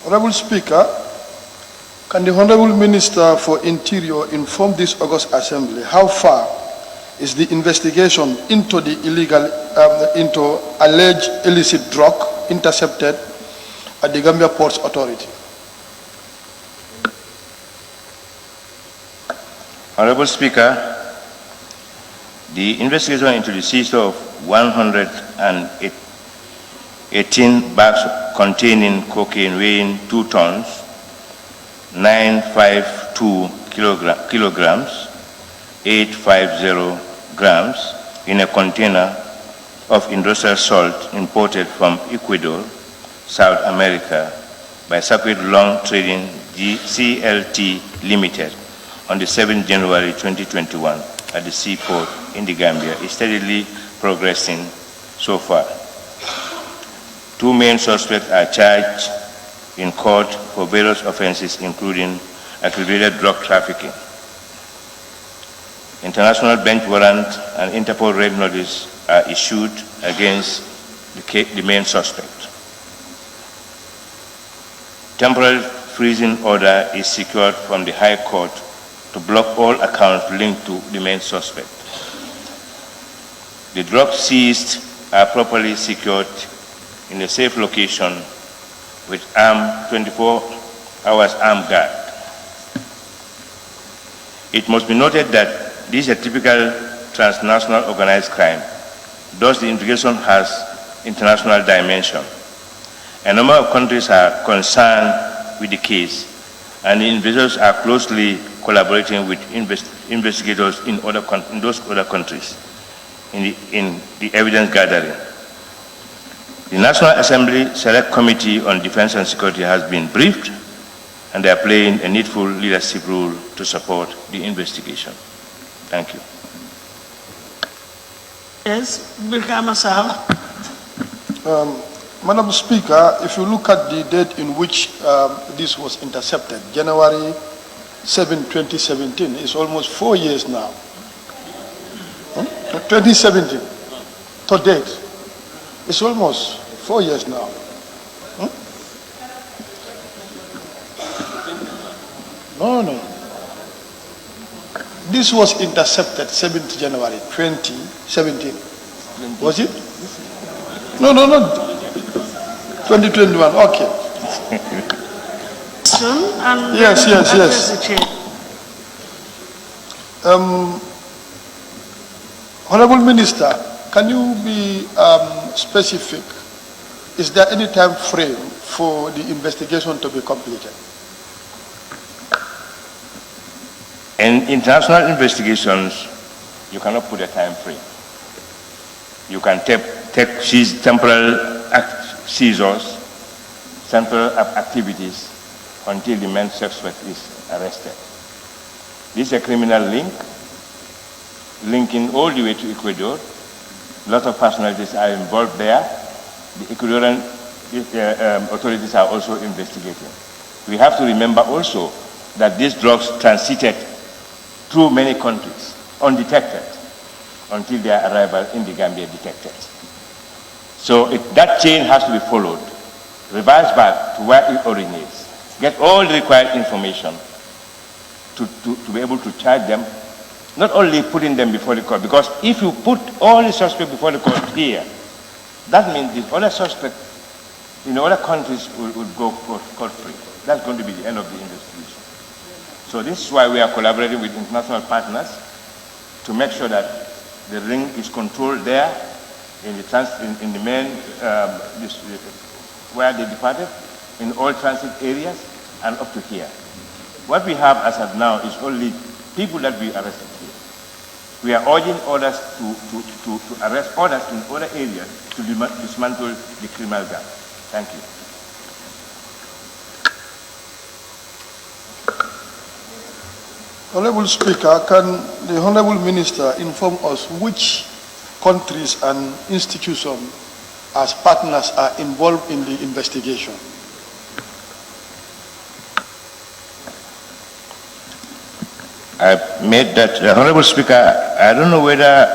Honorable Speaker, can the Honorable Minister for Interior inform this August Assembly how far is the investigation into the into alleged illicit drug intercepted at the Gambia Ports Authority? Honorable Speaker, the investigation into the seizure of 118 bags containing cocaine weighing 2 tons, 952 kilograms, 850 grams in a container of industrial salt imported from Ecuador, South America by Circuit Long Trading CLT Limited on the 7th January 2021 at the seaport in the Gambia is steadily progressing so far. 2 main suspects are charged in court for various offenses including aggravated drug trafficking. International bench warrant and Interpol red notice are issued against the main suspect. Temporary freezing order is secured from the High Court to block all accounts linked to the main suspect. The drugs seized are properly secured in a safe location with armed 24 hours armed guard. It must be noted that this is a typical transnational organized crime, thus the investigation has international dimension. A number of countries are concerned with the case, and the investigators are closely collaborating with investigators in those other countries in the evidence gathering. The National Assembly Select Committee on Defense and Security has been briefed, and they are playing a needful leadership role to support the investigation. Thank you. Yes, Bilkama Sahab. Madam Speaker, if you look at the date in which this was intercepted, January 7, 2017, it's almost 4 years now. 2017, to date, it's almost 4 years now. No. This was intercepted 7th January 2017. Was it? No. 2021, okay. Yes. Honorable Minister, can you be specific? Is there any time frame for the investigation to be completed? In international investigations, you cannot put a time frame. You can take temporal seizures, temporal activities until the main suspect is arrested. This is a criminal link, linking all the way to Ecuador. Lots of personalities are involved there. The Ecuadorian authorities are also investigating. We have to remember also that these drugs transited through many countries undetected until their arrival in the Gambia detected. So that chain has to be followed, reverse back to where it originates, get all the required information to be able to charge them, not only putting them before the court, because if you put all the suspects before the court here, that means the other suspects in other countries would go court-free. That's going to be the end of the investigation. So this is why we are collaborating with international partners to make sure that the ring is controlled there in the main, where they departed, in all transit areas and up to here. What we have as of now is only people that we arrested here. We are urging others to arrest others in other areas to dismantle the criminal gang. Thank you. Honorable Speaker, can the Honorable Minister inform us which countries and institutions as partners are involved in the investigation? I made that, Honorable Speaker, I don't know whether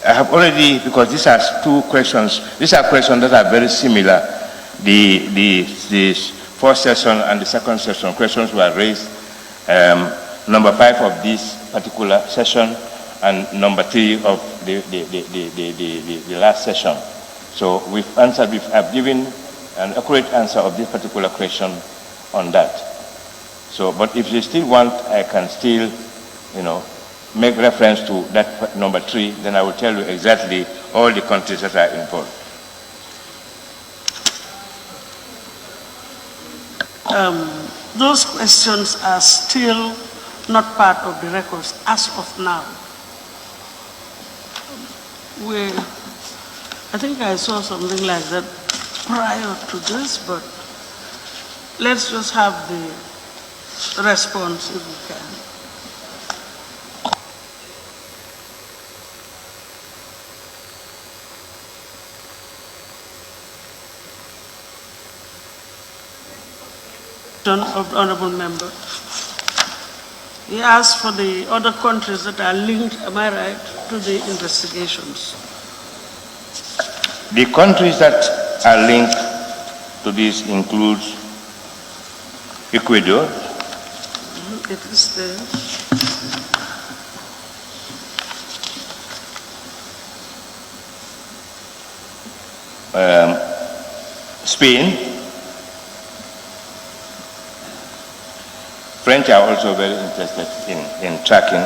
I have already, because these are 2 questions, these are questions that are very similar. The first session and the second session, questions were raised. Number 5 of this particular session and number 3 of the last session. So I've given an accurate answer of this particular question on that. So, but if you still want, I can still, make reference to that number 3, then I will tell you exactly all the countries that are involved. Those questions are still not part of the records as of now. I think I saw something like that prior to this, but let's just have the response if we can. Of the honorable member. He asked for the other countries that are linked, am I right, to the investigations? The countries that are linked to this includes Ecuador. It is there. Spain. French are also very interested in tracking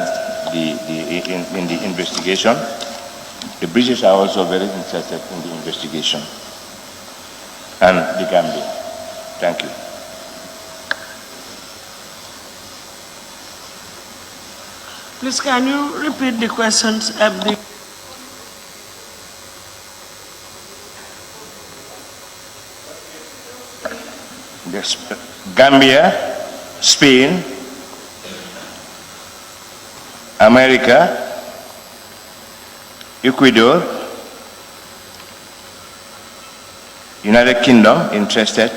the investigation. The British are also very interested in the investigation. And the Gambia. Thank you. Please, can you repeat the questions? Yes. Gambia, Spain, America, Ecuador, United Kingdom interested,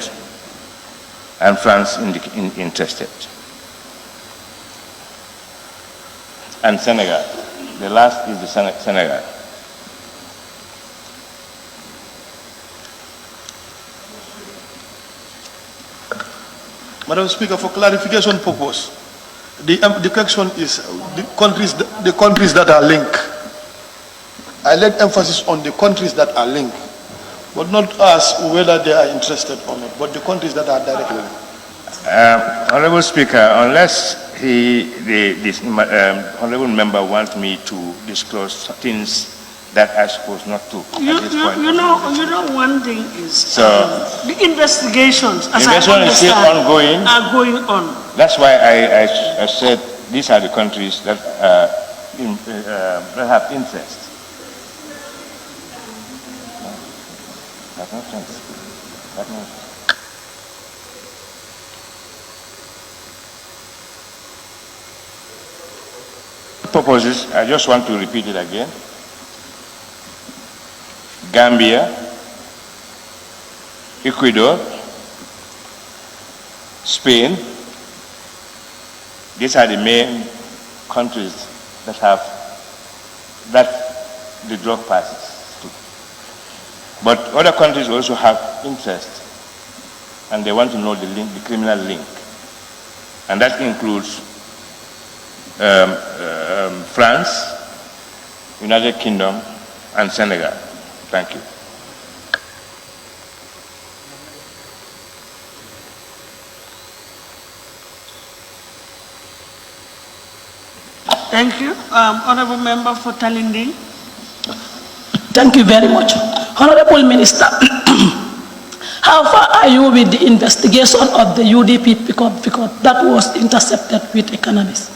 and France interested. And Senegal. The last is the Senegal. Madam Speaker, for clarification purpose, the question is the countries that are linked. I laid emphasis on the countries that are linked, but not ask whether they are interested or not, but the countries that are directly linked. Honorable Speaker, unless this honorable member wants me to disclose things that I suppose not to at this point. You know, one thing is the investigations, as I investigation is still ongoing, are going on. That's why I said these are the countries that that have interest. That's not sense. That makes sense. Purposes, I just want to repeat it again. Gambia, Ecuador, Spain, these are the main countries that have the drug passes to. But other countries also have interest, and they want to know the link, the criminal link, and that includes France, United Kingdom, and Senegal. Thank you. Thank you. Honorable Member for Talinding. Thank you very much. Honorable Minister, how far are you with the investigation of the UDP pickup that was intercepted with a cannabis?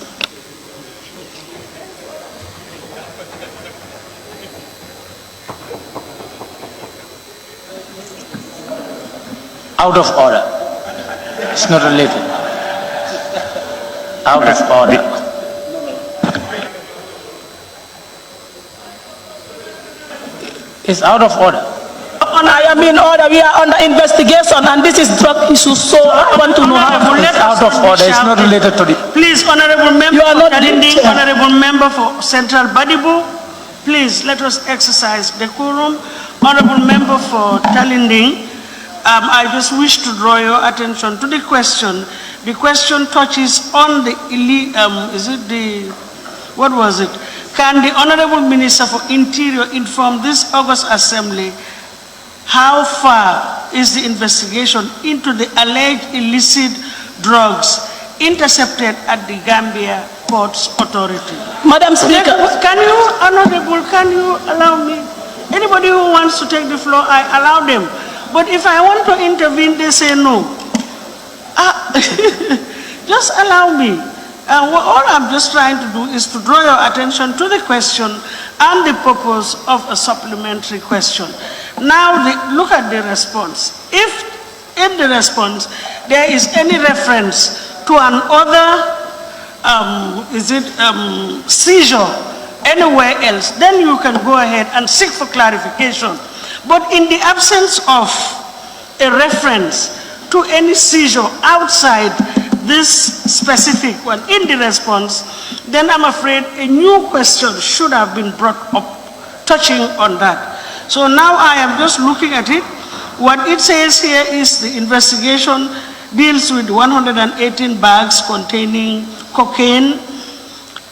Out of order. It's not related. Out of order. It's out of order. I am in order. We are under investigation, and this is drug issue. So I want to know how it's out of order. It's not related to the. Please, Honorable Member You are for not Talinding, Honorable Member for Central Badibu, please let us exercise decorum. Honorable Member for Talinding, I just wish to draw your attention to the question. The question touches on the, what was it? Can the Honorable Minister for Interior inform this August Assembly how far is the investigation into the alleged illicit drugs intercepted at the Gambia Ports Authority? Madam Speaker. Can you allow me? Anybody who wants to take the floor, I allow them. But if I want to intervene, they say no. Just allow me. All I'm just trying to do is to draw your attention to the question and the purpose of a supplementary question. Now, look at the response. If in the response there is any reference to an other seizure anywhere else, then you can go ahead and seek for clarification. But in the absence of a reference to any seizure outside this specific one in the response, then I'm afraid a new question should have been brought up touching on that. So now I am just looking at it. What it says here is the investigation deals with 118 bags containing cocaine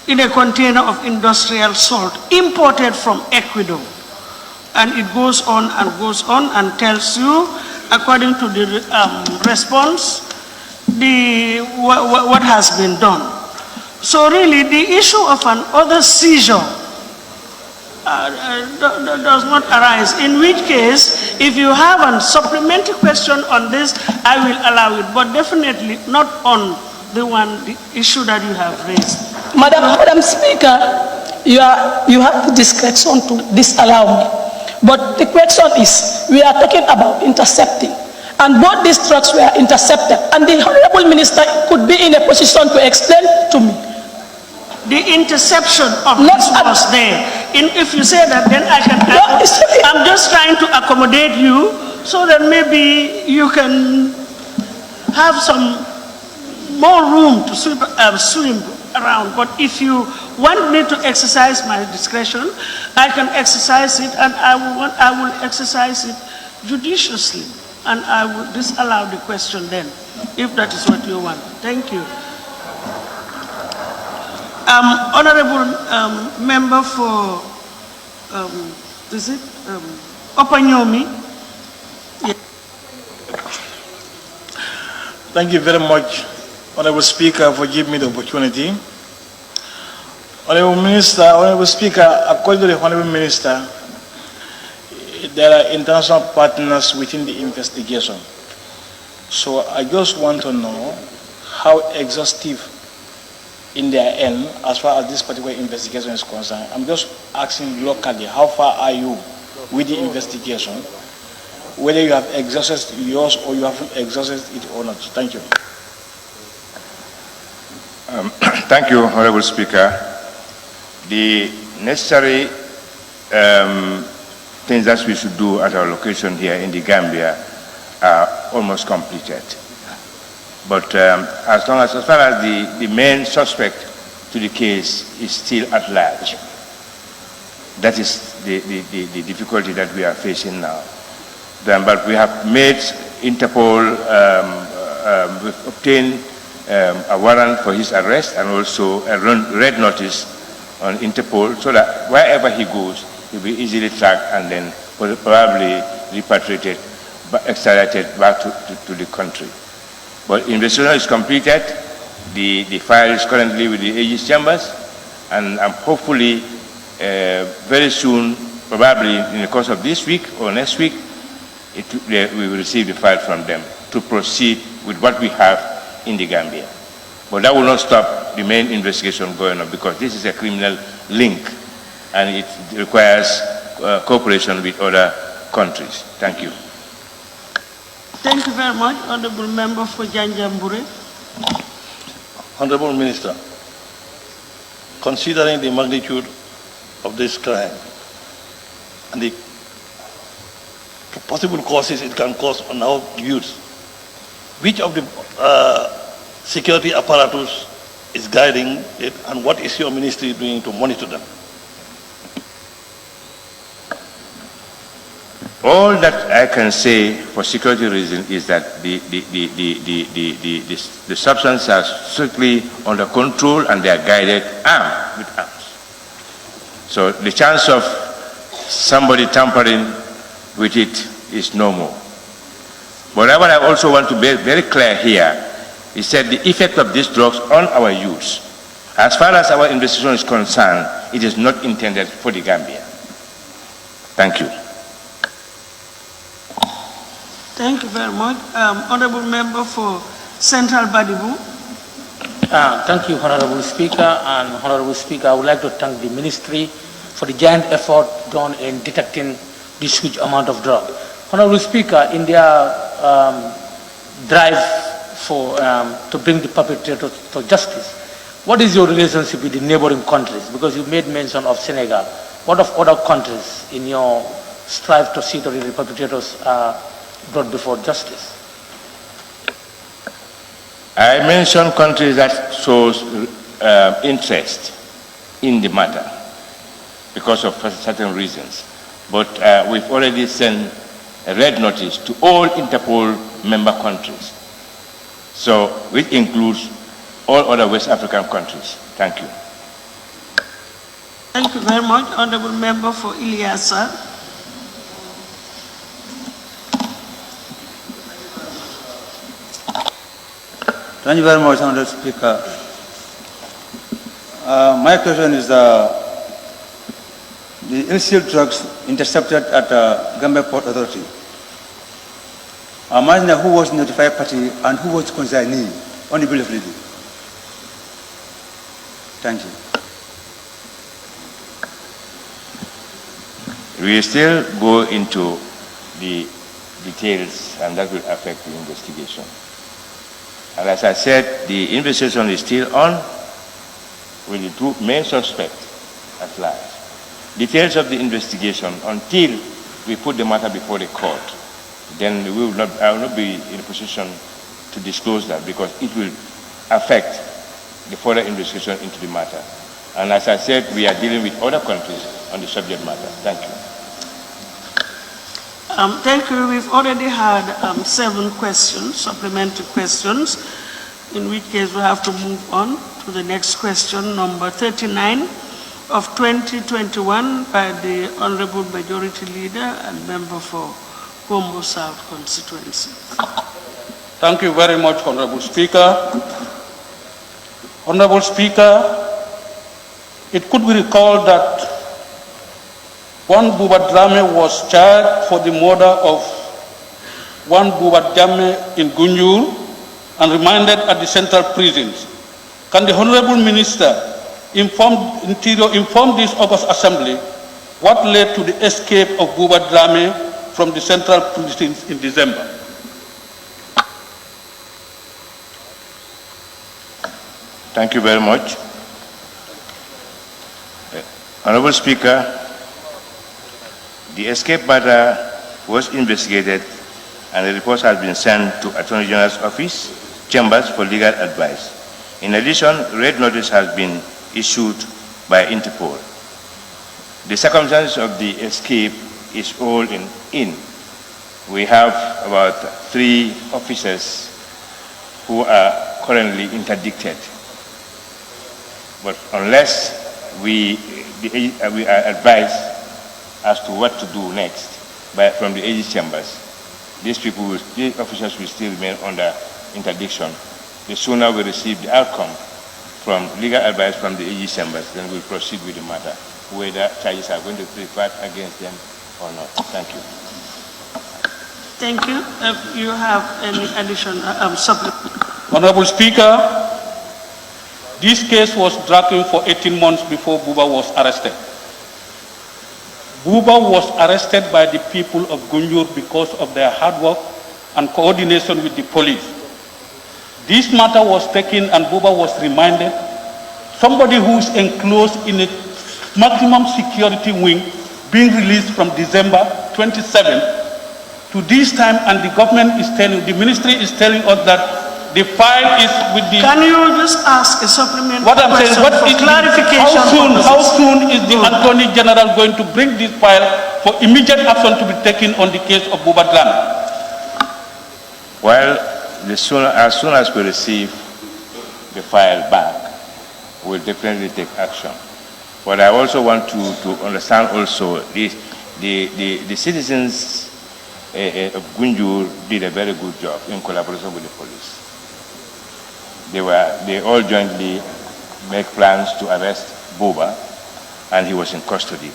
in a container of industrial salt imported from Ecuador. And it goes on and tells you, according to the response, what has been done. So really, the issue of an other seizure does not arise, in which case, if you have a supplementary question on this, I will allow it, but definitely not on the issue that you have raised. Madam Speaker, you have the discretion to disallow me. But the question is, we are talking about intercepting. And both these trucks were intercepted. And the Honorable Minister could be in a position to explain to me. The interception of this was there. If you say that, then I can... I'm just trying to accommodate you so that maybe you can have some more room to swim around. But if you want me to exercise my discretion, I can exercise it, and I will exercise it judiciously, and I will disallow the question then, if that is what you want. Thank you. Honorable member for Opanyomi. Yeah. Thank you very much, Honorable Speaker, for giving me the opportunity. Honorable Speaker, according to the Honorable Minister, there are international partners within the investigation. So I just want to know how exhaustive in their end, as far as this particular investigation is concerned. I'm just asking locally, how far are you with the investigation? Whether you have exhausted yours or you haven't exhausted it or not. Thank you. Thank you, Honorable Speaker. The necessary things that we should do at our location here in the Gambia are almost completed. But as far as the main suspect to the case is still at large, that is the difficulty that we are facing now. But we have made Interpol, we've obtained a warrant for his arrest and also a red notice on Interpol, so that wherever he goes, he'll be easily tracked and then probably repatriated, extradited back to the country. But investigation is completed. The file is currently with the AG's chambers, and hopefully very soon, probably in the course of this week or next week, we will receive the file from them to proceed with what we have in the Gambia. But that will not stop the main investigation going on, because this is a criminal link and it requires cooperation with other countries. Thank you. Thank you very much, Honorable Member for Janjambure. Honorable Minister, considering the magnitude of this crime and the possible causes it can cause on our youth, which of the security apparatus is guiding it, and what is your ministry doing to monitor them? All that I can say for security reasons is that the substances are strictly under control and they are guided armed with arms. So the chance of somebody tampering with it is no more. But what I also want to be very clear here is that the effect of these drugs on our youth, as far as our investigation is concerned, it is not intended for the Gambia. Thank you. Thank you very much. Honorable Member for Central Badibu. Thank you, Honorable Speaker. And Honorable Speaker, I would like to thank the Ministry for the giant effort done in detecting this huge amount of drug. Honorable Speaker, in their drive to bring the perpetrators to justice, what is your relationship with the neighboring countries? Because you made mention of Senegal. What of other countries in your strive to see that the perpetrators are brought before justice? I mentioned countries that shows interest in the matter because of certain reasons. But we've already sent a red notice to all Interpol member countries, so which includes all other West African countries. Thank you. Thank you very much. Honorable Member for Ilyasa. Thank you very much, Honorable Speaker. My question is the illicit drugs intercepted at Gambia Port Authority. Imagine who was notified party and who was consignee on the bill of lading. Thank you. We still go into the details, and that will affect the investigation. And as I said, the investigation is still on with the two main suspects at large. Details of the investigation, until we put the matter before the court, then I will not be in a position to disclose that, because it will affect the further investigation into the matter. And as I said, we are dealing with other countries on the subject matter. Thank you. Thank you. We've already had 7 questions, supplementary questions, in which case we have to move on to the next question, number 39 of 2021, by the Honorable Majority Leader and Member for Kombo South Constituency. Thank you very much, Honorable Speaker. Honorable Speaker, it could be recalled that one Buba Drame was charged for the murder of one Buba Drame in Gunjur and remanded at the central prisons. Can the Honorable Minister Interior inform this August Assembly what led to the escape of Buba Drame from the central prisons in December? Thank you very much. Honorable Speaker, the escape matter was investigated and a report has been sent to Attorney General's office, chambers for legal advice. In addition, red notice has been issued by Interpol. The circumstances of the escape is all in. We have about 3 officers who are currently interdicted. But unless we are advised as to what to do next from the AG chambers, these officers will still remain under interdiction. The sooner we receive the outcome from legal advice from the AG chambers, then we'll proceed with the matter, whether charges are going to be preferred against them or not. Thank you. Thank you. If you have any additional supplement. Honorable Speaker, this case was dragging for 18 months before Buba was arrested. Buba was arrested by the people of Gunjur because of their hard work and coordination with the police. This matter was taken and Buba was reminded. Somebody who is enclosed in a maximum security wing being released from December 27th to this time, and the government is telling, the ministry is telling us that the file is with the... Can you just ask a supplementary what I'm saying, question for clarification? how soon is the Attorney General going to bring this file for immediate action to be taken on the case of Buba Drame? Well, as soon as we receive the file back, we'll definitely take action. But I also want to understand also the citizens of Gunjur did a very good job in collaboration with the police. They all jointly make plans to arrest Buba, and he was in custody.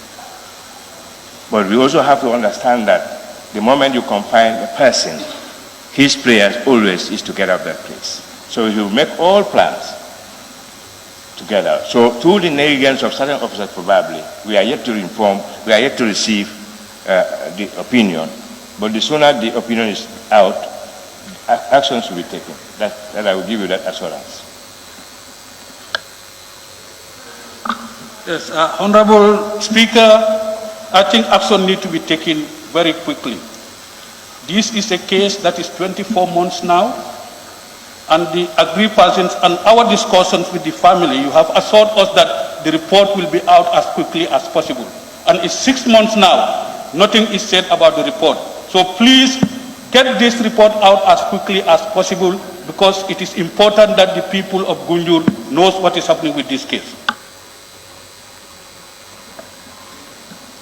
But we also have to understand that the moment you confine a person, his prayer always is to get out of that place. So he will make all plans to get out. So through the negligence of certain officers probably, we are yet to receive the opinion. But the sooner the opinion is out, actions will be taken. That I will give you that assurance. Yes, Honorable Speaker, I think action needs to be taken very quickly. This is a case that is 24 months now, and the agreed persons and our discussions with the family, you have assured us that the report will be out as quickly as possible. And it's 6 months now, nothing is said about the report. So please get this report out as quickly as possible, because it is important that the people of Gunjur knows what is happening with this case.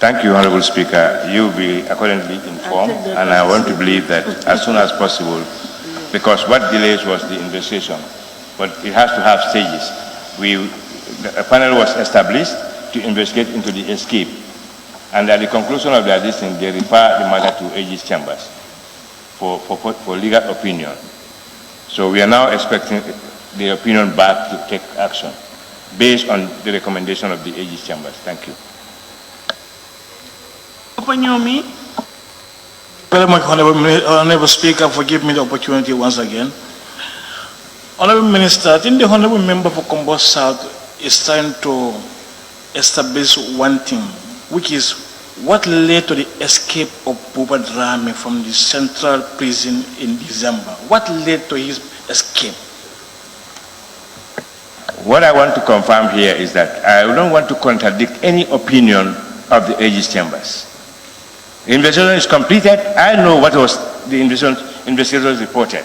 Thank you, Honorable Speaker. You will be accordingly informed, and I want to believe that as soon as possible, because what delays was the investigation, but it has to have stages. A panel was established to investigate into the escape, and at the conclusion of their listing, they refer the matter to AG's chambers for legal opinion. So we are now expecting the opinion back to take action based on the recommendation of the AG's chambers. Thank you. Very much, Honorable Speaker, for giving me the opportunity once again. Honorable Minister, I think the Honorable Member for Combo South is trying to establish one thing, which is what led to the escape of Buba Drame from the central prison in December. What led to his escape? What I want to confirm here is that I don't want to contradict any opinion of the AG's chambers. The investigation is completed. I know what was the investigators reported.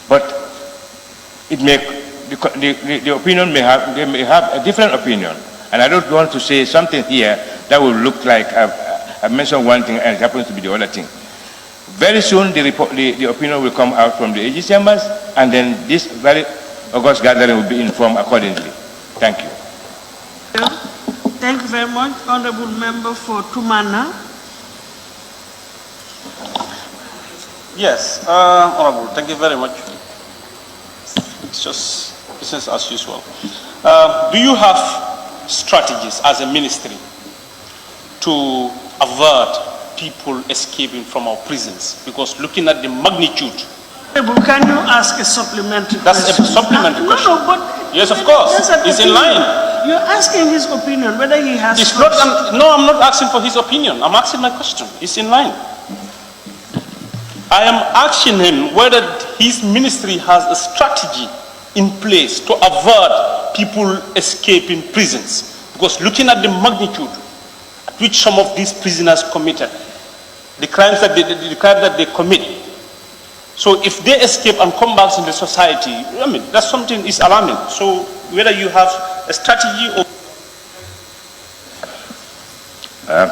But it may, the opinion may have a different opinion. And I don't want to say something here that will look like I've mentioned one thing and it happens to be the other thing. Very soon the opinion will come out from the AG chambers, and then this very August gathering will be informed accordingly. Thank you. Thank you very much, Honorable Member for Tumana. Yes, Honorable, thank you very much. It's just business as usual. Do you have strategies as a ministry to avert people escaping from our prisons? Because looking at the magnitude. Can you ask a supplementary question? That's a supplementary question. No, but yes, of course. It's in line. You're asking his opinion, whether he has... It's not, no, I'm not asking for his opinion. I'm asking my question. It's in line. I am asking him whether his ministry has a strategy in place to avert people escaping prisons. Because looking at the magnitude at which some of these prisoners committed, the crimes that they commit. So if they escape and come back in the society, I mean, that's something is alarming. So whether you have a strategy or...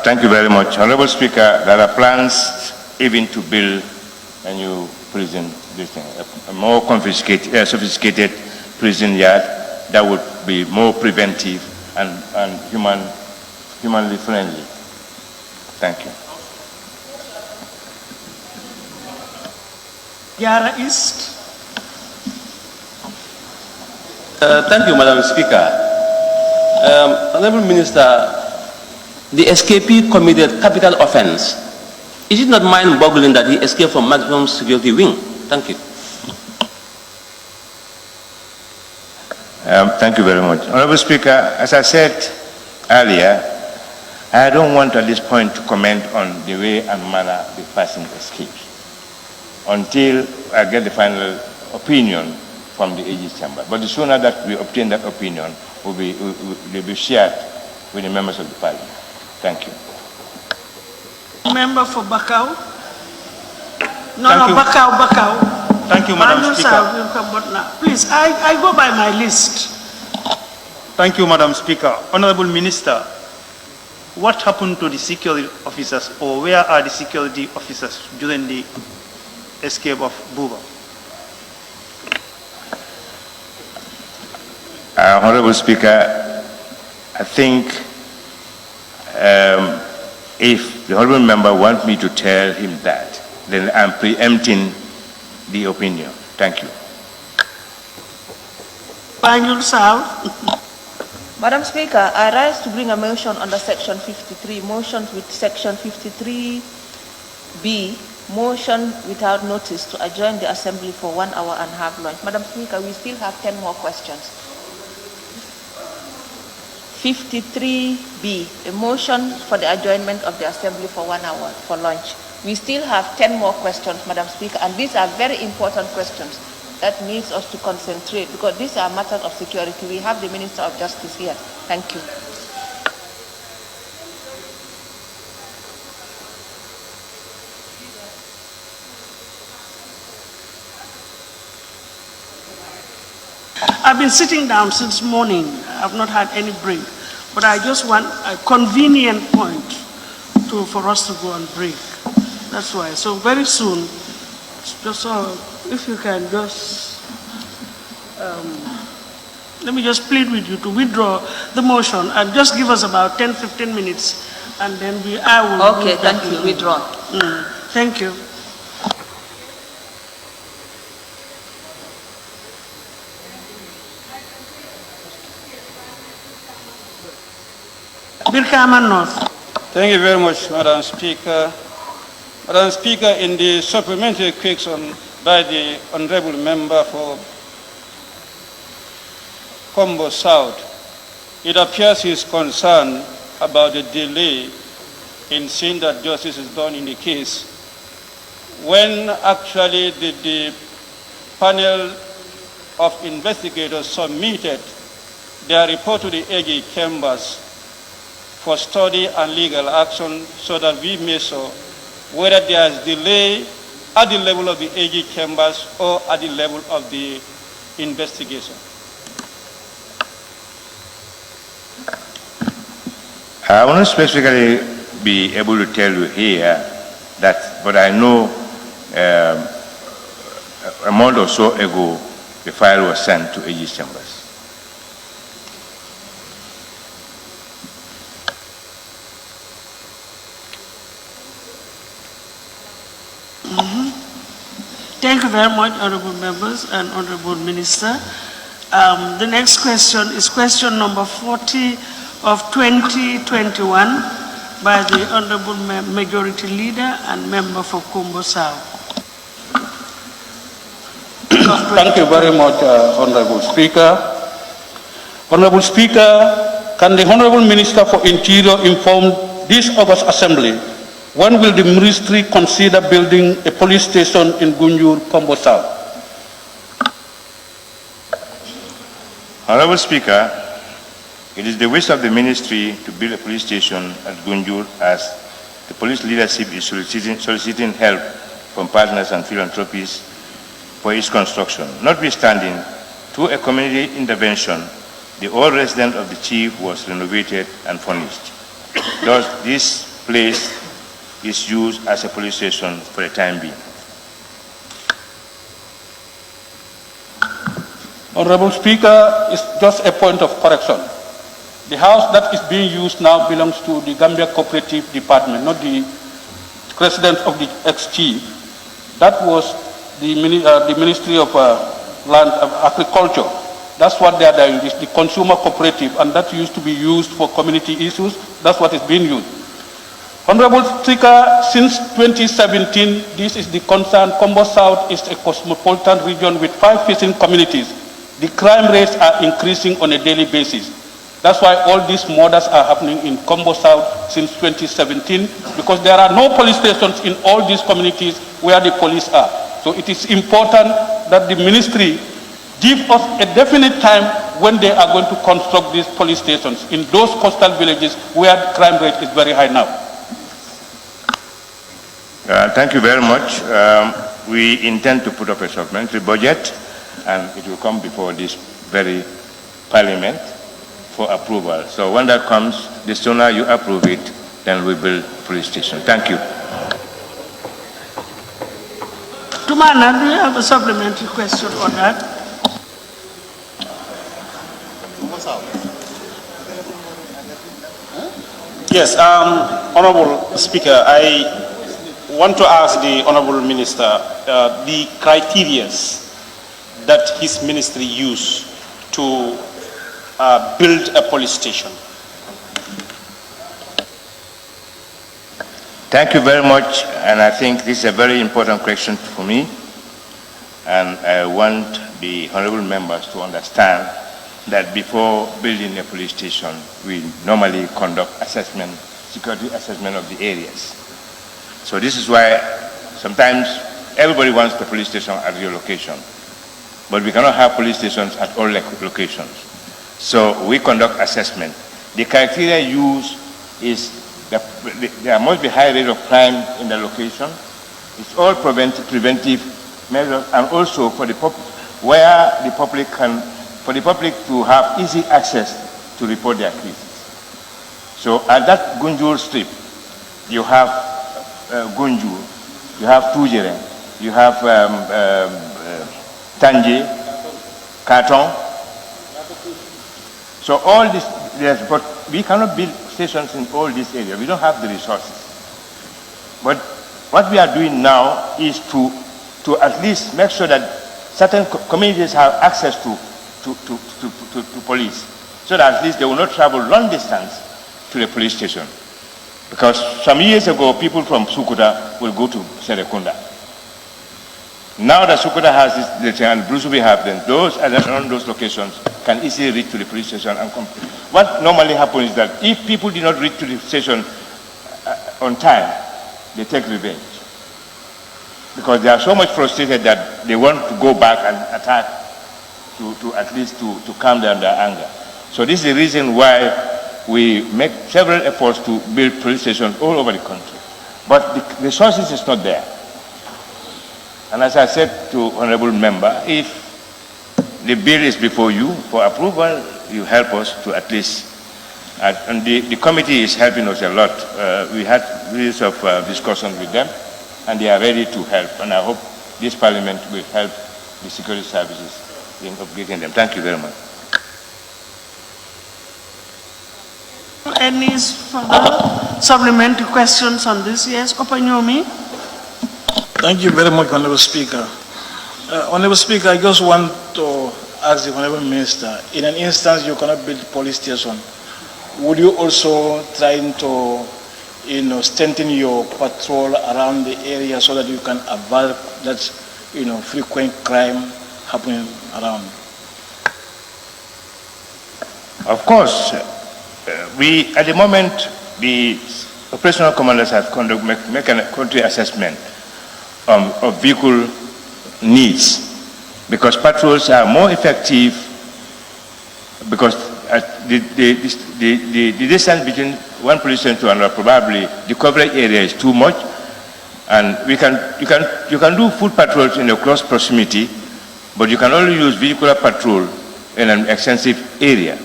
Thank you very much. Honorable Speaker, there are plans even to build a new prison, a more sophisticated prison yard that would be more preventive and humanly friendly. Thank you. Yara East. Thank you, Madam Speaker. Honorable Minister, the escapee committed capital offense. Is it not mind-boggling that he escaped from maximum security wing? Thank you. Thank you very much. Honorable Speaker, as I said earlier, I don't want at this point to comment on the way and manner the person escaped until I get the final opinion from the AG chamber. But the sooner that we obtain that opinion, will be shared with the members of the parliament. Thank you. Member for Bakau. Bakau. Thank you, Madam Speaker. Please, I go by my list. Thank you, Madam Speaker. Honorable Minister, what happened to the security officers, or where are the security officers during the escape of Buba? Honorable Speaker, I think if the honorable member wants me to tell him that, then I'm preempting the opinion. Thank you. Madam Speaker, I rise to bring a motion under Section 53, motions with Section 53B, motion without notice to adjourn the Assembly for 1 hour and half lunch. Madam Speaker, we still have 10 more questions. 53B, a motion for the adjournment of the Assembly for 1 hour for lunch. We still have 10 more questions, Madam Speaker, and these are very important questions that needs us to concentrate, because these are matters of security. We have the Minister of Justice here. Thank you. I've been sitting down since morning. I've not had any break, but I just want a convenient point for us to go on break. That's why. So very soon, just if you can just, let me just plead with you to withdraw the motion and just give us about 10-15 minutes, and then I will. Okay, thank you. Withdraw. Thank you. Thank you very much, Madam Speaker. Madam Speaker, in the supplementary question by the Honorable Member for Combo South, it appears he is concerned about the delay in seeing that justice is done in the case. When actually the panel of investigators submitted their report to the AG chambers for study and legal action, so that we measure whether there is delay at the level of the AG chambers or at the level of the investigation. I want to specifically be able to tell you here that, but I know a month or so ago, the file was sent to AG chambers. Thank you very much, honorable members and honorable minister. The next question is question number 40 of 2021 by the honorable majority leader and member for Combo South. Thank you very much, Honorable Speaker. Honorable Speaker, can the Honorable Minister for Interior inform this August Assembly when will the ministry consider building a police station in Gunjur, Combo South? Honorable Speaker, it is the wish of the ministry to build a police station at Gunjur, as the police leadership is soliciting help from partners and philanthropists for its construction. Notwithstanding, through a community intervention, the old residence of the chief was renovated and furnished. Thus, this place is used as a police station for the time being. Honorable Speaker, it's just a point of correction. The house that is being used now belongs to the Gambia Cooperative Department, not the residence of the ex-chief. That was the Ministry of Land Agriculture. That's what they are doing, the Consumer Cooperative, and that used to be used for community issues. That's what is being used. Honorable Speaker, since 2017, this is the concern. Combo South is a cosmopolitan region with 5 fishing communities. The crime rates are increasing on a daily basis. That's why all these murders are happening in Combo South since 2017, because there are no police stations in all these communities where the police are. So it is important that the ministry give us a definite time when they are going to construct these police stations in those coastal villages where the crime rate is very high now. Thank you very much. We intend to put up a supplementary budget, and it will come before this very parliament for approval. So when that comes, the sooner you approve it, then we build police station. Thank you. Tumana, do you have a supplementary question on that? Yes, Honorable Speaker, I want to ask the Honorable Minister the criteria that his ministry used to build a police station. Thank you very much, and I think this is a very important question for me, and I want the honorable members to understand that before building a police station, we normally conduct assessment, security assessment of the areas. So this is why sometimes everybody wants the police station at your location, but we cannot have police stations at all locations. So we conduct assessment. The criteria used is that there must be high rate of crime in the location. It's all preventive measures, and also for the where the public can, for the public to have easy access to report their cases. So at that Gunjur strip, you have Gunjur, you have Tujere, you have Tanje, Karton. So all this, yes, but we cannot build stations in all these areas. We don't have the resources. But what we are doing now is to at least make sure that certain communities have access to police, so that at least they will not travel long distance to the police station. Because some years ago, people from Sukuta will go to Serekunda. Now that Sukuta has this, and Brusubi have them, those around those locations can easily reach to the police station and come. What normally happens is that if people do not reach to the station on time, they take revenge. Because they are so much frustrated that they want to go back and attack to at least to calm down their anger. So this is the reason why we make several efforts to build police stations all over the country. But the resources is not there. And as I said to honorable member, if the bill is before you for approval, you help us to at least, and the committee is helping us a lot. We had years of discussion with them, and they are ready to help. And I hope this parliament will help the security services in upgrading them. Thank you very much. Any further supplementary questions on this? Yes, Opanyomi. Thank you very much, Honorable Speaker. Honorable Speaker, I just want to ask the Honorable Minister, in an instance you cannot build a police station, would you also try to strengthen your patrol around the area so that you can avoid that frequent crime happening around? Of course, we at the moment the operational commanders have make a country assessment of vehicle needs, because patrols are more effective, because the distance between one police station to another, probably the coverage area is too much, and you can do foot patrols in a close proximity, but you can only use vehicular patrol in an extensive area.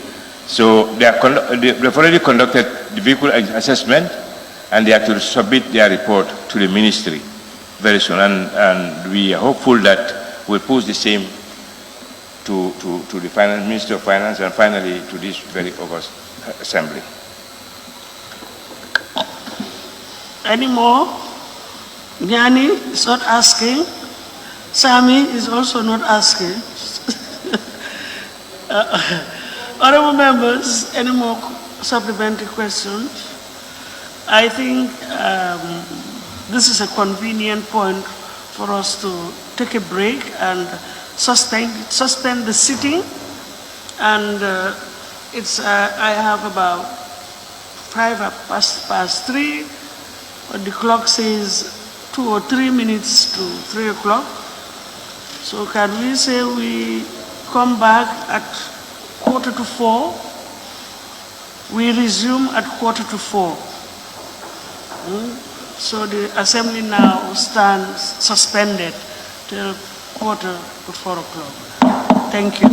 So they've already conducted the vehicle assessment, and they have to submit their report to the ministry very soon, and we are hopeful that we'll post the same to the Ministry of Finance, and finally to this very August Assembly. Any more? Nyani is not asking. Sami is also not asking. Honorable members, any more supplementary questions? I think this is a convenient point for us to take a break and suspend the sitting. And I have about 3:05, but the clock says 2 or 3 minutes to 3 o'clock. So can we say we come back at 3:45? We resume at 3:45. So the assembly now stands suspended till 3:45. Thank you.